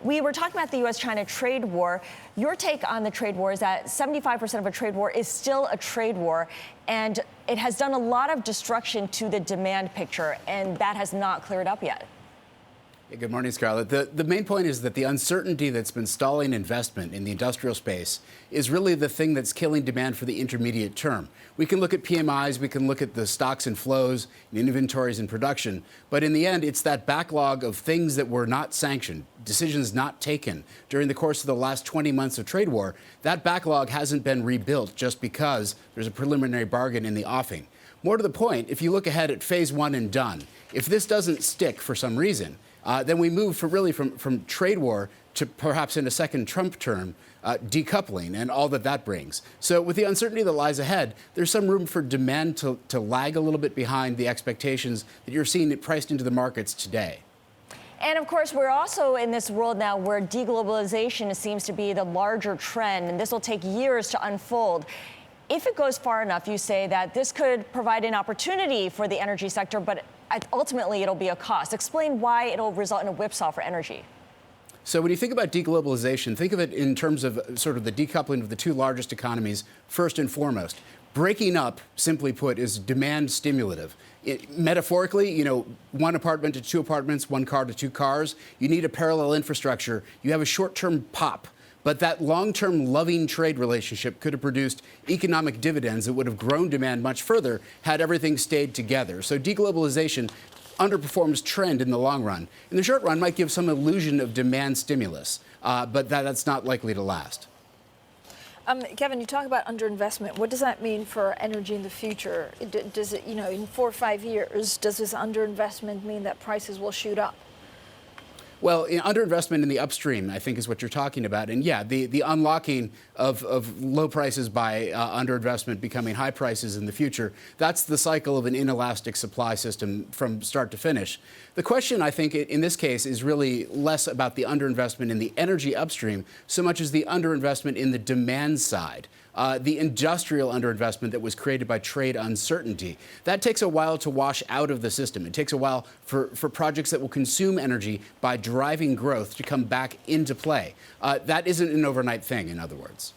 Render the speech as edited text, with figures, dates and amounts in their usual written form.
We were talking about the U.S. China trade war. Your take on the trade war is that 75% of a trade war is still a trade war, and it has done a lot of destruction to the demand picture, and that has not cleared up yet. Good morning, Scarlett. The main point is that the uncertainty that's been stalling investment in the industrial space is really the thing that's killing demand for the intermediate term. We can look at PMIs, we can look at the stocks and flows, and inventories and production, but in the end, it's that backlog of things that were not sanctioned, decisions not taken during the course of the last 20 months of trade war. That backlog hasn't been rebuilt just because there's a preliminary bargain in the offing. More to the point, if you look ahead at phase one and done, if this doesn't stick for some reason, then we move from trade war to perhaps in a second Trump term, decoupling and all that brings. So with the uncertainty that lies ahead, there's some room for demand to lag a little bit behind the expectations that you're seeing it priced into the markets today. And of course, we're also in this world now where deglobalization seems to be the larger trend, and this will take years to unfold. If it goes far enough, you say that this could provide an opportunity for the energy sector, but ultimately it'll be a cost. Explain why it'll result in a whipsaw for energy. So when you think about deglobalization, think of it in terms of sort of the decoupling of the two largest economies first and foremost. Breaking up, simply put, is demand stimulative. Metaphorically, one apartment to two apartments, one car to two cars. You need a parallel infrastructure. You have a short-term pop. But that long-term loving trade relationship could have produced economic dividends that would have grown demand much further had everything stayed together. So deglobalization underperforms trend in the long run. In the short run, might give some illusion of demand stimulus, but that's not likely to last. Kevin, you talk about underinvestment. What does that mean for energy in the future? Does it, in 4 or 5 years, does this underinvestment mean that prices will shoot up? Well, underinvestment in the upstream, I think, is what you're talking about. And yeah, the unlocking of low prices by underinvestment becoming high prices in the future, that's the cycle of an inelastic supply system from start to finish. The question, I think, in this case is really less about the underinvestment in the energy upstream so much as the underinvestment in the demand side. The industrial underinvestment that was created by trade uncertainty. That takes a while to wash out of the system. It takes a while for projects that will consume energy by driving growth to come back into play. That isn't an overnight thing, in other words.